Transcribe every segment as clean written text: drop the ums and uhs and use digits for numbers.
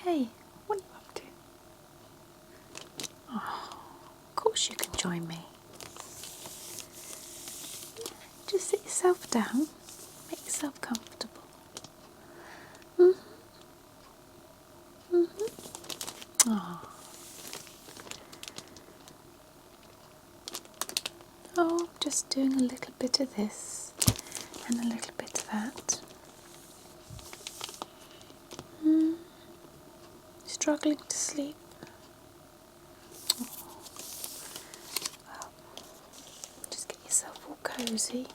Hey, what are you up to? Oh, of course you can join me. Just sit yourself down, make yourself comfortable. Oh. Oh, just doing a little bit of this and a little bit of that. Struggling to sleep? Well, just get yourself all cosy.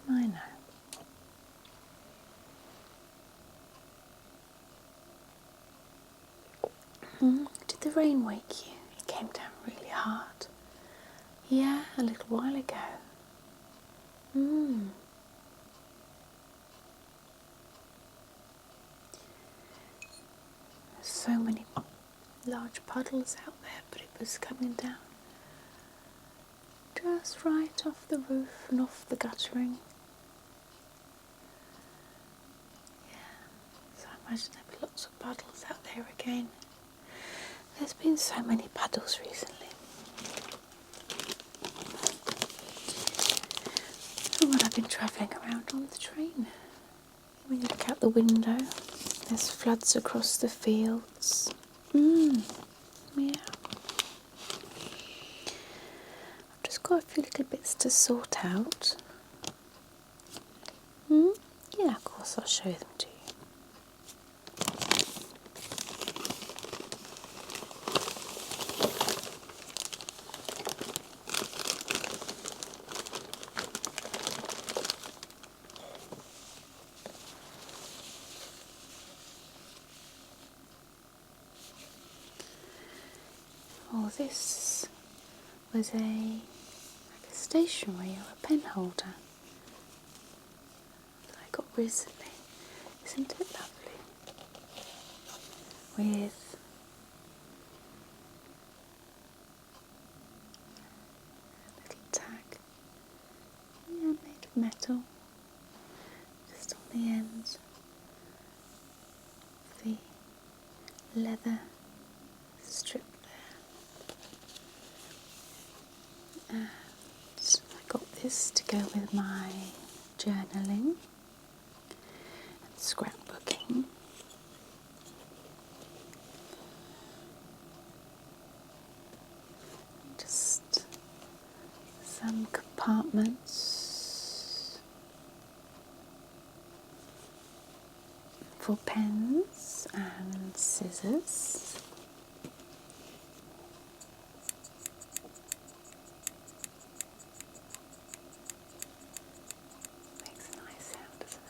I know. Did the rain wake you? It came down really hard. Yeah, a little while ago. There's so many large puddles out there, but it was coming down just right off the roof and off the guttering. Yeah, so I imagine there'll be lots of puddles out there again. There's been so many puddles recently. And when I've been travelling around on the train, when you look out the window, there's floods across the fields. Yeah. I've just got a few little bits to sort out. Yeah, of course, I'll show them to you. Oh, this was a stationery or a pen holder that I got recently. Isn't it lovely? With a little tag, yeah, made of metal, just on the ends of the leather strip there. And I got this to go with my journaling and scrapbooking. Just some compartments for pens and scissors. Makes a nice sound, doesn't it?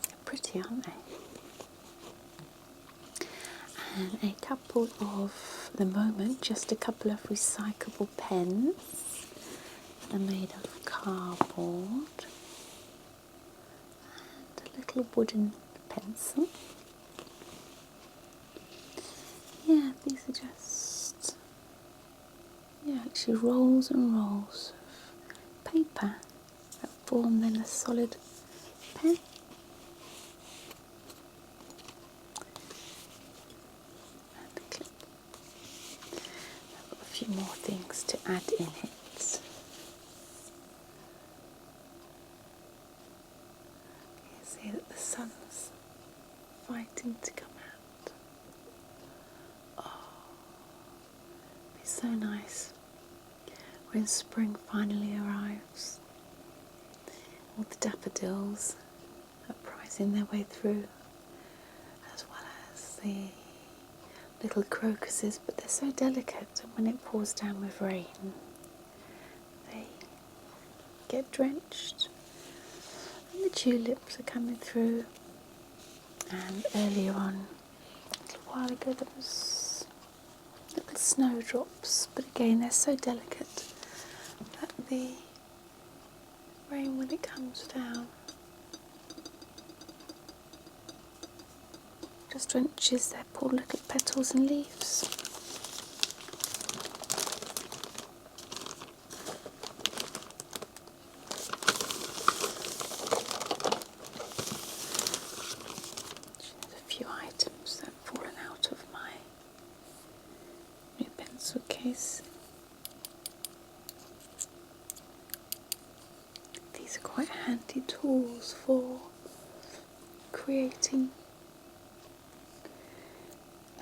They're pretty, aren't they? And a couple of, at the moment, just a couple of recyclable pens. They're made of cardboard. And a little wooden pencil. Yeah, these are just, actually rolls and rolls of paper that form then a solid pen. And the clip. I've got a few more things to add in it. You see that the sun's fighting to come out. Oh, it'll be so nice when spring finally arrives. All the daffodils are prising their way through, as well as the little crocuses, but they're so delicate, and when it pours down with rain, they get drenched. And the tulips are coming through, and earlier on, a little while ago, there was little snowdrops, but again, they're so delicate that the rain, when it comes down, just drenches their poor little petals and leaves. is these are quite handy tools for creating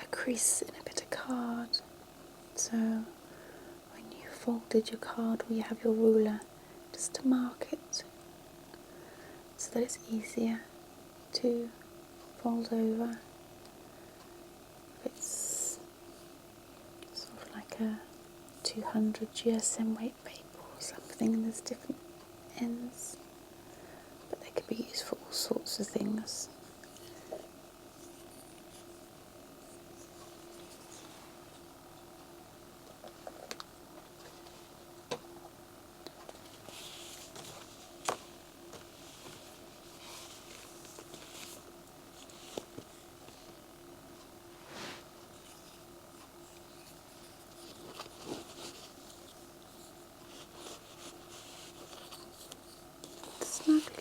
a crease in a bit of card. So when you folded your card or you have your ruler, just to mark it so that it's easier to fold over. It's sort of like a 200 GSM weight paper or something, and there's different ends, but they can be used for all sorts of things.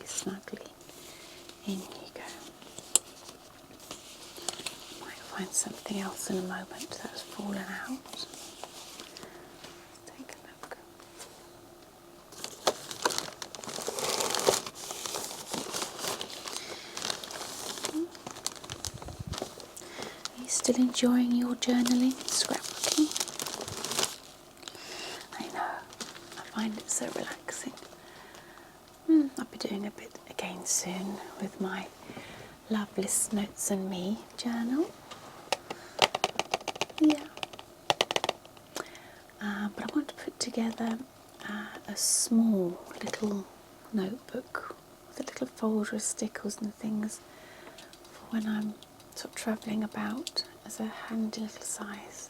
Snugly, in you go. Might find something else in a moment that's fallen out. Let's take a look. Are you still enjoying your journaling and scrapbooking? I know, I find it so relaxing. I'll be doing a bit again soon with my Loveless Notes and Me journal. Yeah. But I want to put together a small little notebook with a little folder of stickers and things for when I'm sort of travelling about, as a handy little size.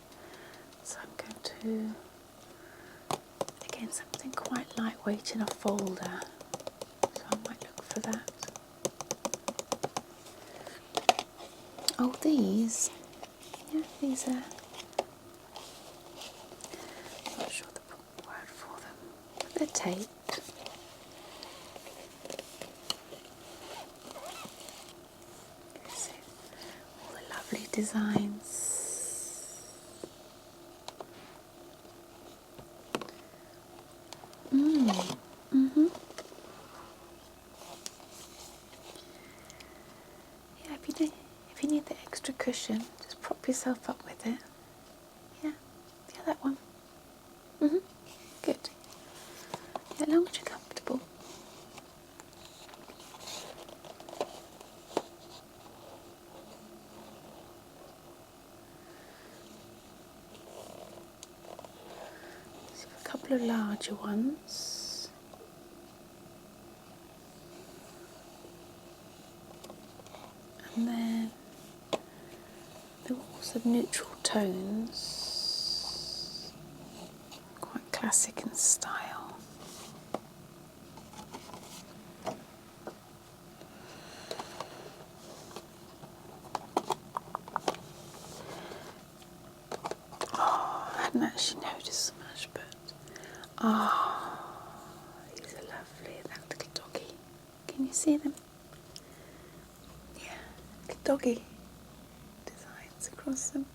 So I'm going to, again, something quite lightweight in a folder. So I might look for that. Oh, these. Yeah, these are, I'm not sure the proper word for them, but they're taped. You see all the lovely designs. Yeah, if you need the extra cushion, just prop yourself up with it. Yeah, that one. Good. Yeah, as long as you're comfortable. So a couple of larger ones. And then the walls of neutral tones, quite classic in style. Oh, I hadn't actually noticed so much, but these are lovely. That little doggy. Can you see them? Yeah, little doggy designs across them.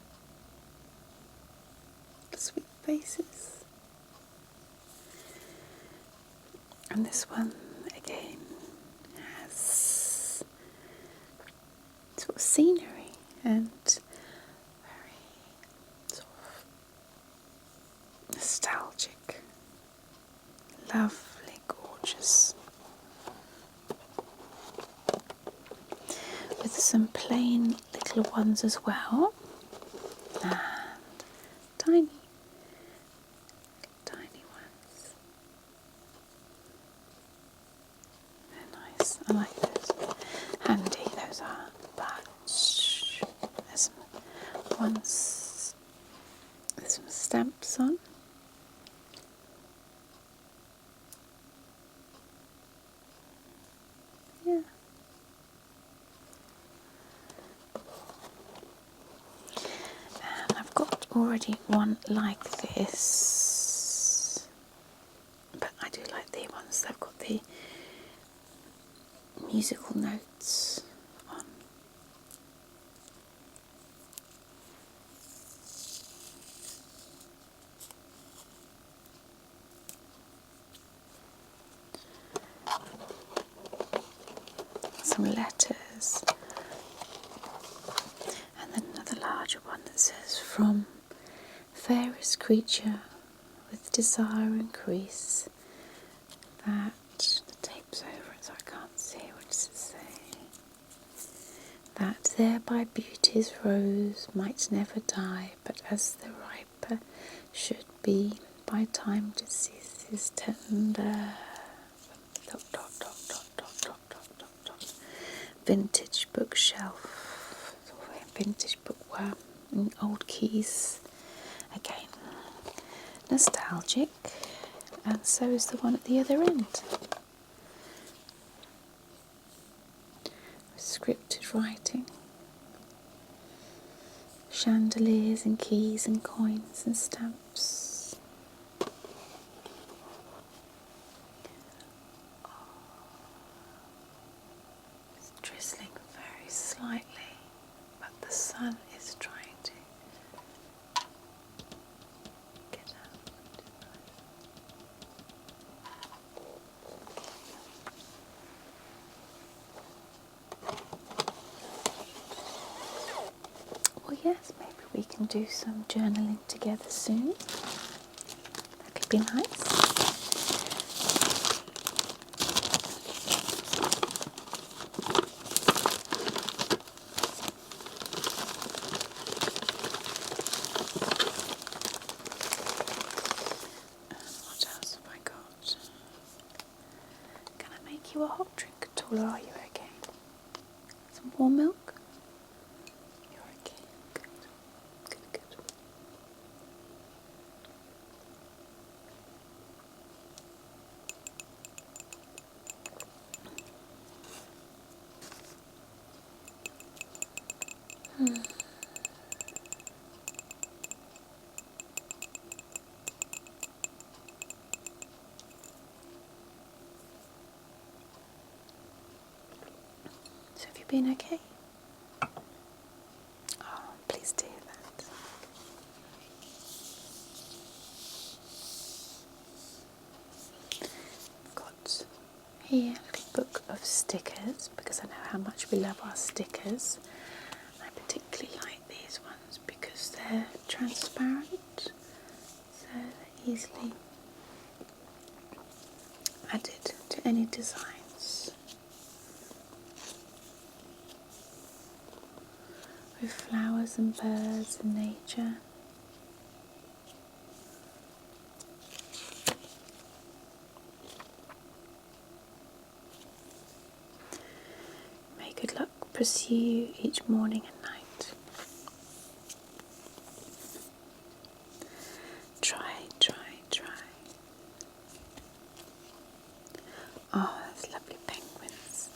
Sweet faces. And this one again has sort of scenery and very sort of nostalgic, lovely, gorgeous, with some plain little ones as well, and tiny ones. They're nice. I like those. Handy those are. But there's some ones with some stamps on. Yeah. And I've got already one like this, but I do like the ones that have got the musical notes on. some letters, and then another larger one that says, from fairest creature with desire increase, that the tape's over it so I can't see. What does it say? That thereby beauty's rose might never die, but as the riper should be, by time diseases tender. Dot, dot, dot, dot, dot, dot, dot, dot, dot. Vintage bookshelf, vintage bookworm, and old keys. Again, nostalgic, and so is the one at the other end. Scripted writing, chandeliers and keys and coins and stamps. It's drizzling very slightly, but the sun is trying to get out. Well, yes, maybe we can do some journaling together soon. That could be nice. What else have I got? Can I make you a hot drink at all, or are you okay? Some warm milk? You're okay. Good. Good, good. So have you been okay? Oh, I'm pleased to hear that. I've got here a little book of stickers, because I know how much we love our stickers. I particularly like these ones because they're transparent, so they're easily added to any designs. With flowers and birds and nature. May good luck pursue you each morning and night. Try, try, try. Oh, that's lovely penguins.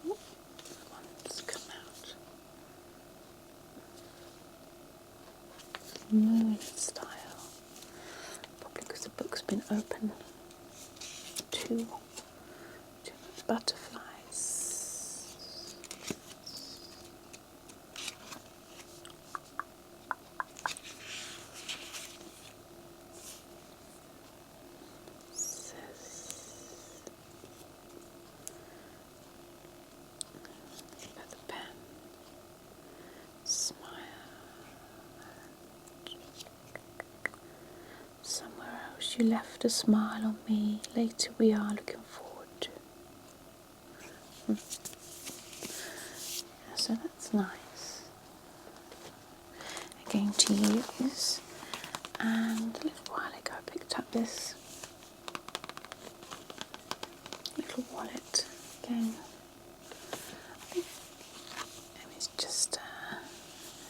Oh, one's come out. Moon style. Probably because the book's been open. Two butterflies. Feather pen. Smile. Somewhere else you left a smile on me. Later we are looking forward to. So that's nice. Again to use. And a little while ago I picked up this little wallet. Again, it's just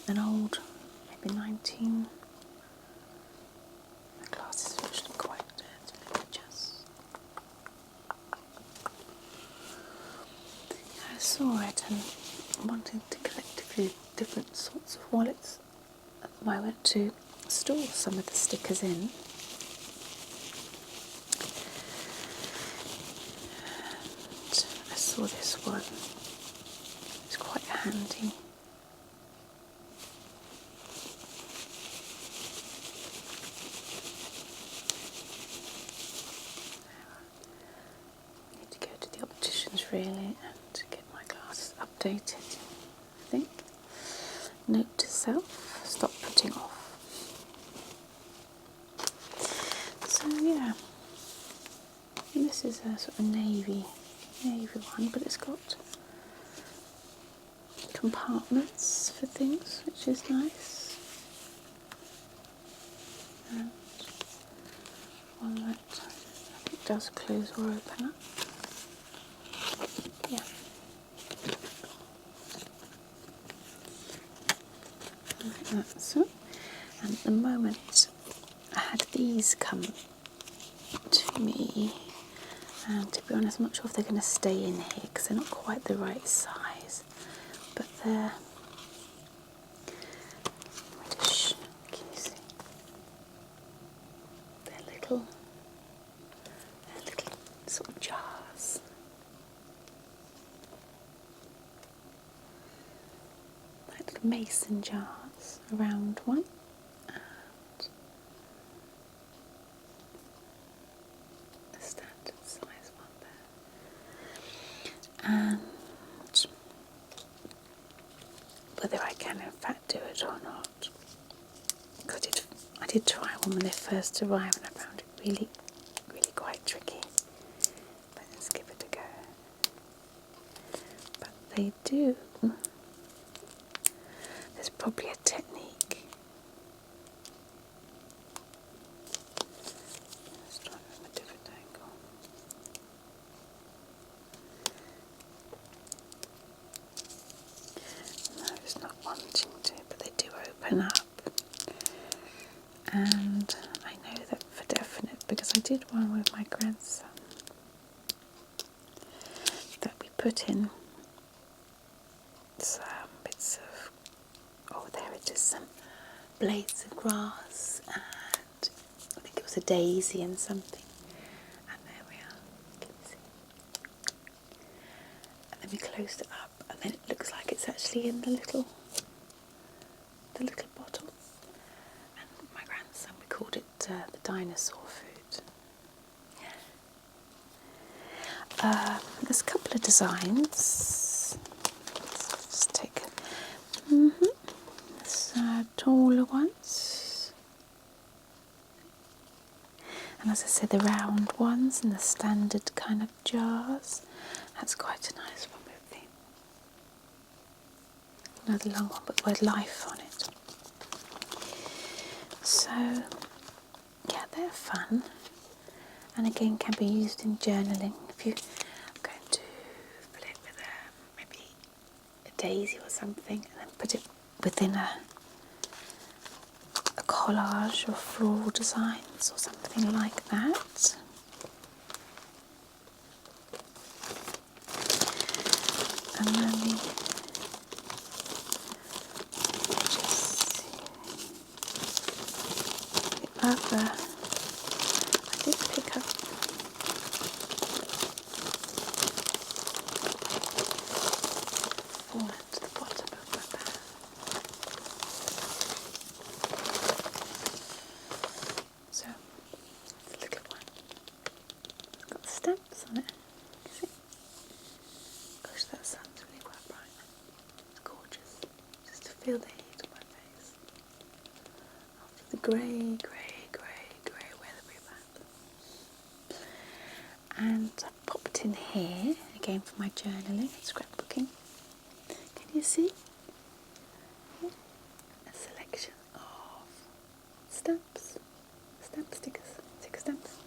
an old, maybe 19. My glasses are actually quite dirty. Let me just. I saw it and wanted to collect a few different sorts of wallets. I went to store some of the stickers in. And I saw this one. It's quite handy. buttons really, and get my glasses updated, I think. Note to self, stop putting off. So yeah, and this is a sort of navy one, but it's got compartments for things, which is nice. And one that I think does close or open up. Yeah. Like that, so. And at the moment I had these come to me, and to be honest I'm not sure if they're going to stay in here because they're not quite the right size, but they're, can you see? They're little sort of jars. Like little mason jars, a round one, and a standard size one there. And whether I can in fact do it or not, I did try one when they first arrived and I found it really quite tricky, but let's give it a go. But they do, there's probably a technique. Let's try from a different angle. No, it's not wanting to, but they do open up. And I know that for definite because I did one with my grandson that we put in some bits of, oh there it is, some blades of grass, and I think it was a daisy and something, and there we are, can you see? And then we closed it up and then it looks like it's actually in the little bottle. And my grandson, we called it the dinosaur food. There's a couple of designs. Let's just take this taller ones, and as I said, the round ones and the standard kind of jars. That's quite a nice one with the another long one, but the word life on it. So yeah, they're fun, and again can be used in journaling if you're going to fill it with maybe a daisy or something, and then put it within a collage or floral designs or something like that. And then the other, I did pick up fallen to the bottom of my bag. So, the little one, it's got stamps on it. See? Gosh, that sun's really quite bright. It's gorgeous. Just to feel the heat on my face after the grey weather we've had. And I popped in here again for my journaling and scrapbooking. Can you see? A selection of stamps, stamp stickers, sticker stamps.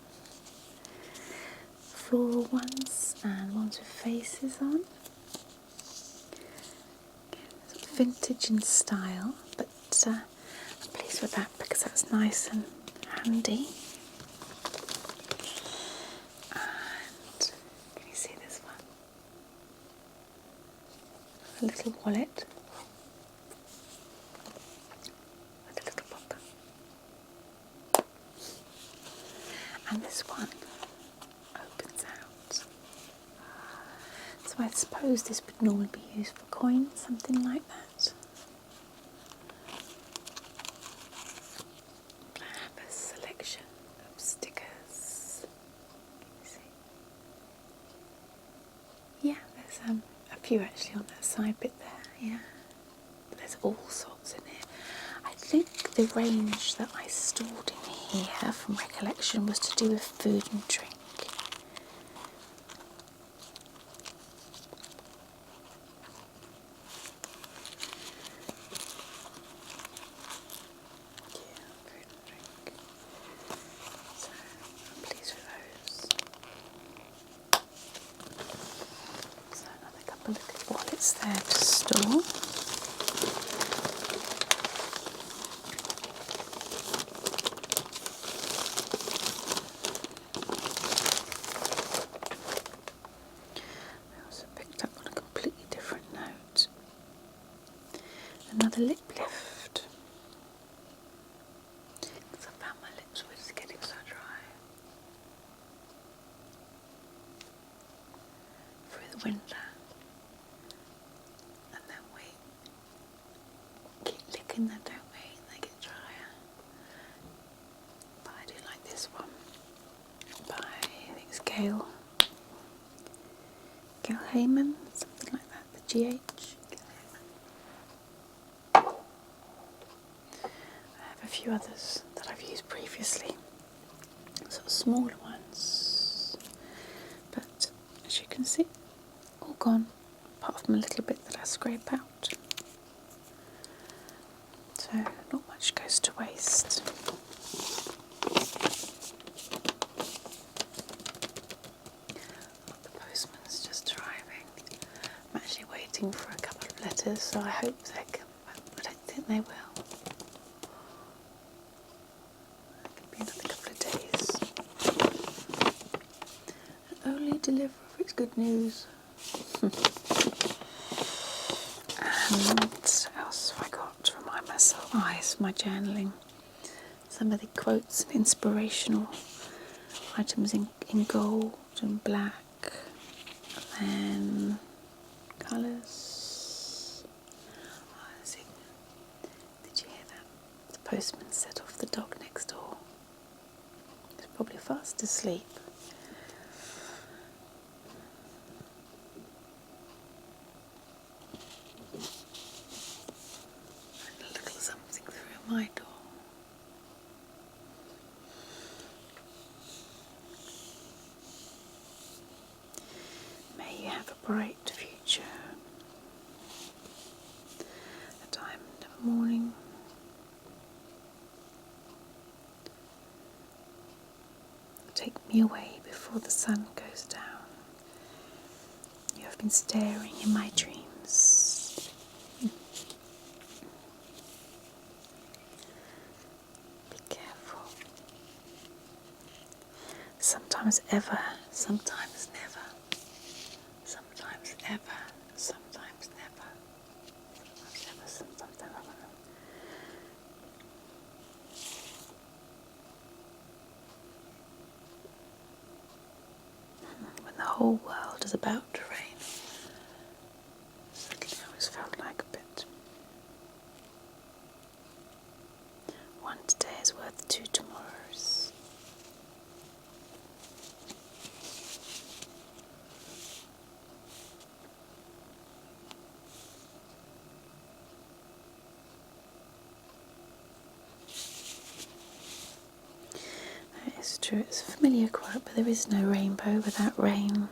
Floral ones and ones with faces on. Sort of vintage in style, but I'm pleased with that because that's nice and handy. And can you see this one? A little wallet with a little popper. And this one opens out. So I suppose this would normally be used for coins, something like that. I have a selection of stickers. Can you see? There's a few actually on that side bit there, yeah. But there's all sorts in here. I think the range that I stored in here from recollection was to do with food and drink. So I'm pleased with those. So another couple of little wallets there to store. I also picked up on a completely different note. Another lip lift. Because I found my lips were just getting so dry. Through the winter. And then we keep licking them, don't we? And they get drier. But I do like this one by, I think it's Gail Heyman, something like that, the GH. I have a few others that I've used previously, sort of smaller ones, but as you can see, all gone, apart from a little bit that I scrape out. So not much goes to waste. The postman's just arriving. I'm actually waiting for a couple of letters, so I hope they come, but I don't think they will. It could be another couple of days. Only deliver if it's good news. And what else have I got to remind myself? Oh, it's my journaling. Some of the quotes and inspirational items in gold and black, and then colours. Oh, see. Did you hear that? The postman set off the dog next door. He's probably fast asleep. And a little something through my door. May you have a bright future. A diamond of morning. Take me away before the sun goes down. You have been staring in my dreams. Be careful. Sometimes ever, sometimes never. Sometimes ever, sometimes never. Sometimes ever, sometimes never. When the whole world is about to rain. Certainly always felt like a bit. One today is worth 2 tomorrows. It's true, it's a familiar quote, but there is no rainbow without rain.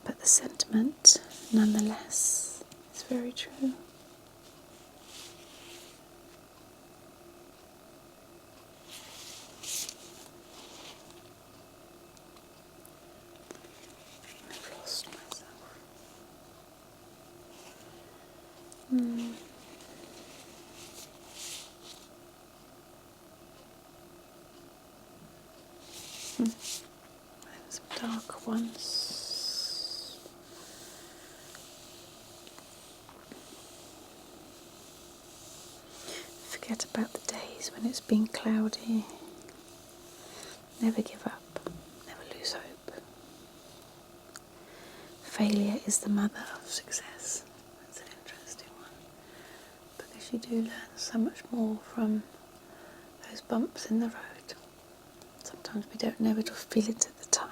But the sentiment, nonetheless, is very true. I've lost myself. Some darker ones. Forget about the days when it's been cloudy. Never give up. Never lose hope. Failure is the mother of success. That's an interesting one. Because you do learn so much more from those bumps in the road. Sometimes we don't know it or feel it at the time.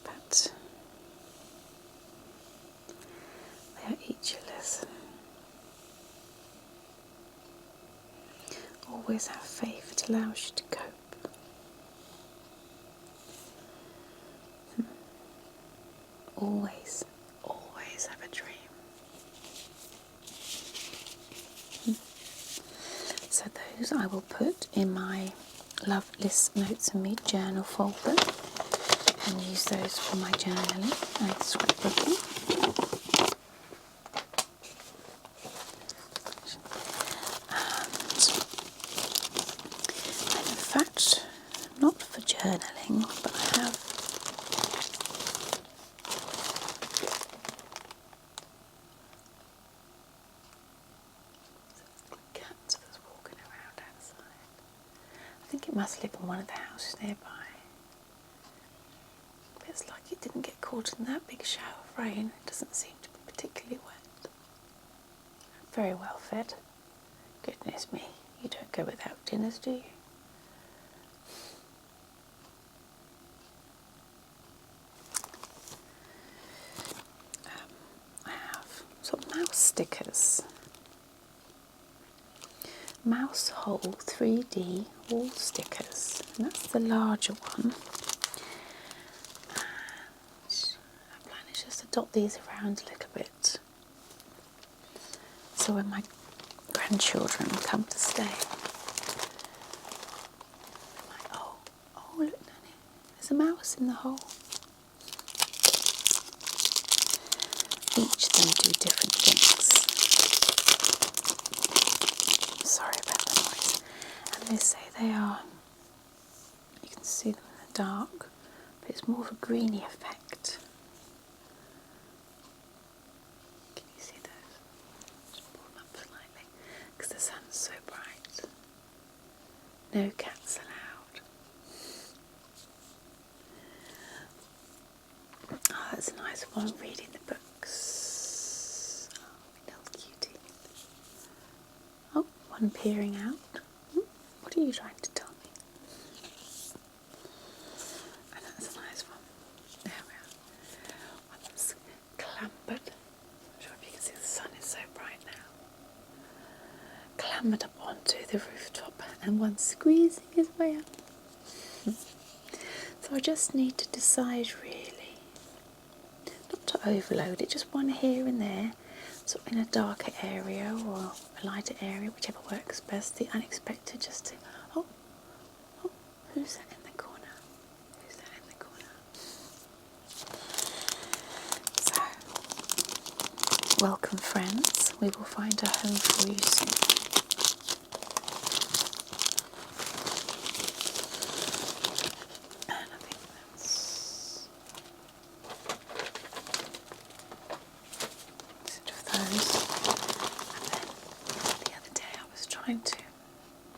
But that allows you to cope. Always, always have a dream. So those I will put in my Love List Notes and Me journal folder and use those for my journaling and scrapbooking. And in fact, not for journaling, but I have cats that's walking around outside. I think it must live in one of the houses nearby. But it's like it didn't get caught in that big shower of rain. It doesn't seem to be particularly wet. Very well fed. Goodness me, you don't go without dinners, do you? I have some mouse stickers. Mouse hole 3D wall stickers, and that's the larger one. And my plan is just to dot these around a little bit, so when my grandchildren come to stay, I'm like, oh look, Nanny, there's a mouse in the hole. Each of them do different things. Sorry about the noise. And they say they are, you can see them in the dark, but it's more of a greeny effect. Can you see those? Just pull them up slightly because the sun's so bright. No cats allowed. Oh, that's a nice one, reading the books. Oh, little cutie. Oh, one peering out. What are you trying to tell me? And that's a nice one. There we are. One that's clambered. I'm not sure if you can see, the sun is so bright now. Clambered up onto the rooftop, and one squeezing his way up. So I just need to decide really, not to overload it, just one here and there, sort of in a darker area or a lighter area, whichever works best. The unexpected, just to, oh, who's that in the corner? Who's that in the corner? So, welcome friends, we will find a home for you soon. And I think that's sort of those. And then the other day I was trying to,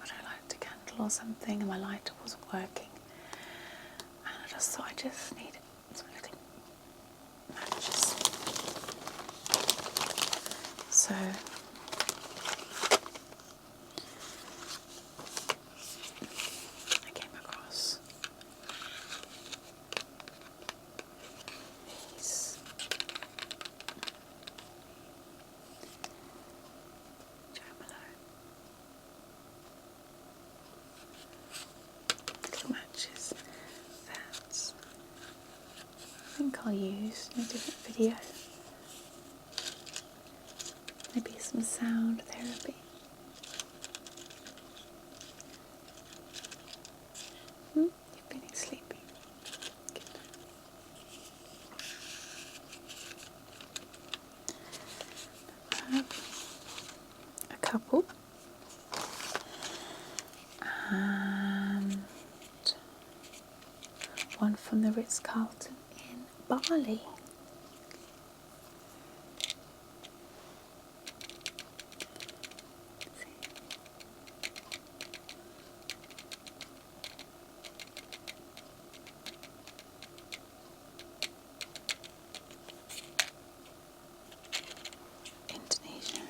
I light a candle or something and my lighter wasn't working. And I just thought I just need some little matches. So I came across these little matches that I think I'll use in a different video. Maybe some sound therapy. You're feeling sleepy. Good. I have a couple. And one from the Ritz-Carlton in Bali. Indonesia.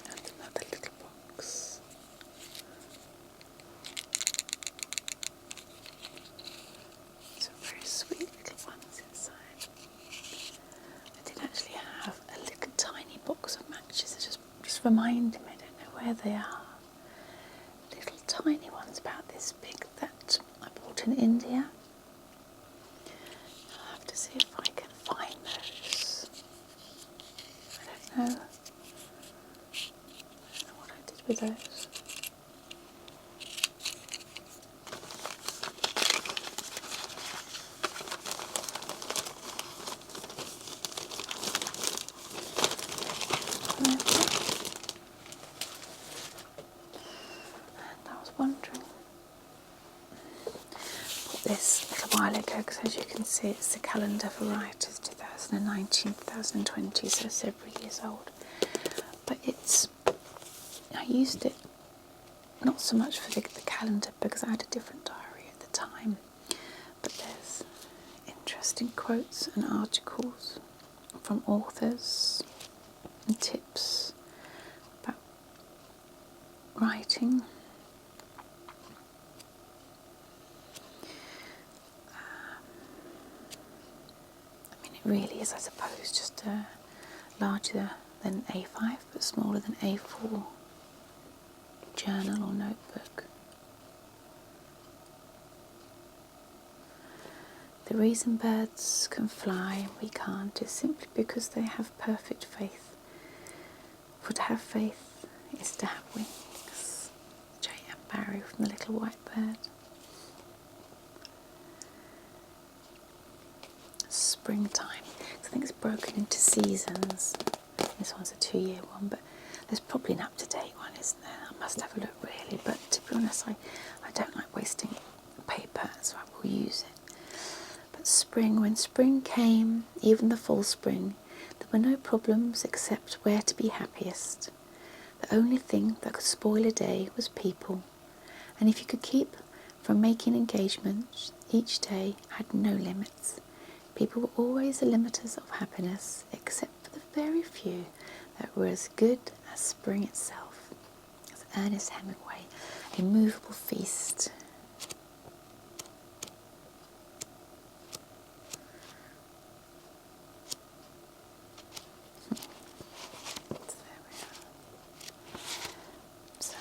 And another little box. just reminding me, I don't know where they are. Little tiny ones about this big that I bought in India. I'll have to see if I can find those. I don't know. I don't know what I did with those. And I was wondering, bought this a little while ago because, as you can see, it's the calendar for writers 2019, 2020, so several years old. But I used it not so much for the calendar because I had a different diary at the time, but there's interesting quotes and articles from authors and tips about writing. I mean, it really is, I suppose, just a larger than A5 but smaller than A4 journal or notebook. The reason birds can fly and we can't is simply because they have perfect faith. For to have faith is to have wings. J.M. Barrie from The Little White Bird. Springtime. I think it's broken into seasons. This one's a 2-year one, but there's probably an up-to-date one, isn't there? I must have a look really, but to be honest, I don't like wasting paper, so I will use it. But spring, when spring came, even the full spring, there were no problems except where to be happiest. The only thing that could spoil a day was people, and if you could keep from making engagements, each day had no limits. People were always the limiters of happiness, except for the very few that were as good as spring itself. As Ernest Hemingway, A Movable Feast. So,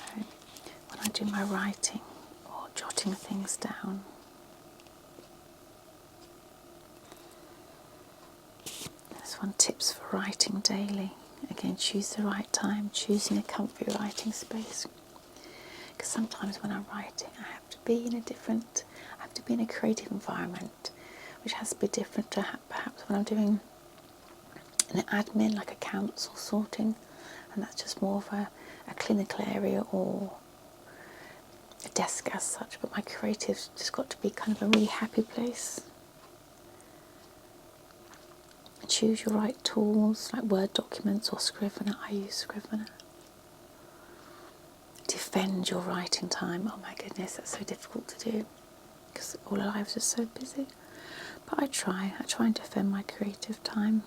when I do my writing or jotting things down, this one, tips for writing daily. Again, choose the right time, choosing a comfy writing space. Because sometimes when I'm writing, I have to be in a creative environment, which has to be different to perhaps when I'm doing an admin, like accounts or sorting, and that's just more of a clinical area or a desk as such. But my creative's just got to be kind of a really happy place. Choose your right tools, like Word documents or Scrivener. I use Scrivener. Defend your writing time. Oh my goodness, that's so difficult to do because all our lives are so busy. But I try and defend my creative time.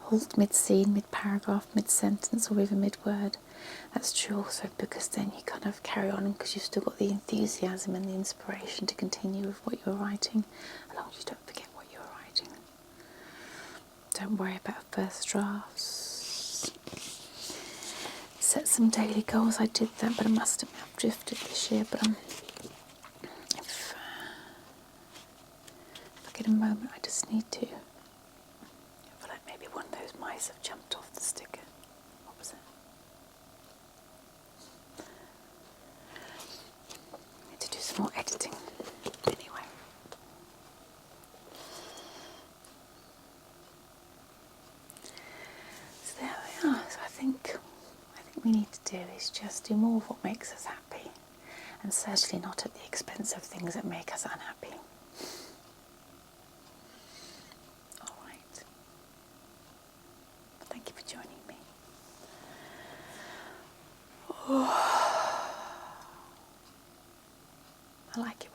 Halt mid-scene, mid-paragraph, mid-sentence, or even mid-word. That's true also because then you kind of carry on because you've still got the enthusiasm and the inspiration to continue with what you're writing, as long as you don't forget what you're writing. Don't worry about first drafts. Set some daily goals. I did that, but I must admit I've drifted this year. But if I get a moment, I just need to. I feel like maybe one of those mice have jumped off the sticker. What was it? I need to do some more editing. Anyway. So there we are. So I think we need to do is just do more of what makes us happy, and certainly not at the expense of things that make us unhappy. All right. Thank you for joining me. Oh. I like it